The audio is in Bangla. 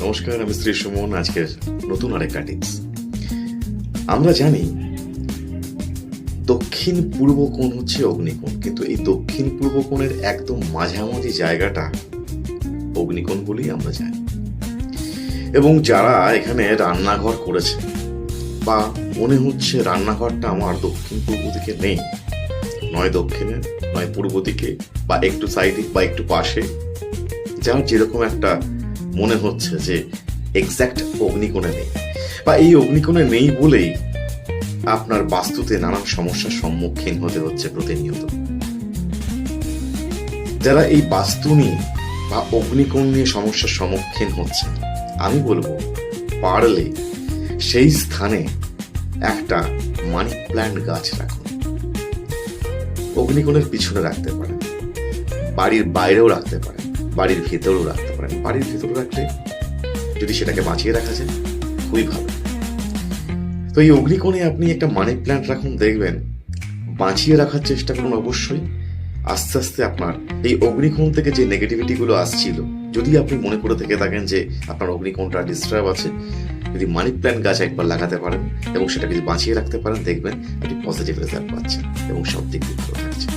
নমস্কার, আমি শ্রী সুমন। আজকের নতুন আরেকটা টিপস। আমরা জানি দক্ষিণ পূর্ব কোণ হচ্ছে অগ্নিকোণ, কিন্তু এই দক্ষিণ পূর্ব কোণের একদম মাঝামাঝি জায়গাটা অগ্নিকোণ বলেই আমরা জানি। এবং যারা এখানে রান্নাঘর করেছে বা মনে হচ্ছে রান্নাঘরটা আমার দক্ষিণ পূর্ব দিকে নেই, নয় দক্ষিণে নয় পূর্ব দিকে বা একটু সাইডে বা একটু পাশে, যার যেরকম একটা মনে হচ্ছে যে এক্স্যাক্ট অগ্নিকোণে নেই বা এই অগ্নিকোণে নেই বলেই আপনার বাস্তুতে নানান সমস্যার সম্মুখীন হতে হচ্ছে প্রতিনিয়ত। যারা এই বাস্তু নিয়ে বা অগ্নিকোণ নিয়ে সমস্যার সম্মুখীন হচ্ছে, আমি বলবো পারলে সেই স্থানে একটা মানি প্ল্যান্ট গাছ রাখুন। অগ্নিকোণের পিছনে রাখতে পারেন, বাড়ির বাইরেও রাখতে পারেন, বাড়ির ভেতরেও রাখতে পারেন। বাড়ির ভেতরে রাখলে যদি সেটাকে বাঁচিয়ে রাখা যায় খুবই ভালো। তো এই অগ্নিকোণে আপনি একটা মানি প্ল্যান্ট রাখুন, দেখবেন বাঁচিয়ে রাখার চেষ্টা করুন অবশ্যই। আস্তে আস্তে আপনার এই অগ্নিকোণ থেকে যে নেগেটিভিটি গুলো আসছিল, যদি আপনি মনে করে থেকে থাকেন যে আপনার অগ্নিকোণটা ডিস্টার্ব আছে, যদি মানি প্ল্যান্ট গাছ একবার লাগাতে পারেন এবং সেটাকে যদি বাঁচিয়ে রাখতে পারেন, দেখবেন আপনি পজিটিভ রেজাল্ট পাচ্ছেন এবং সব দিক দিয়ে ভালো থাকছে।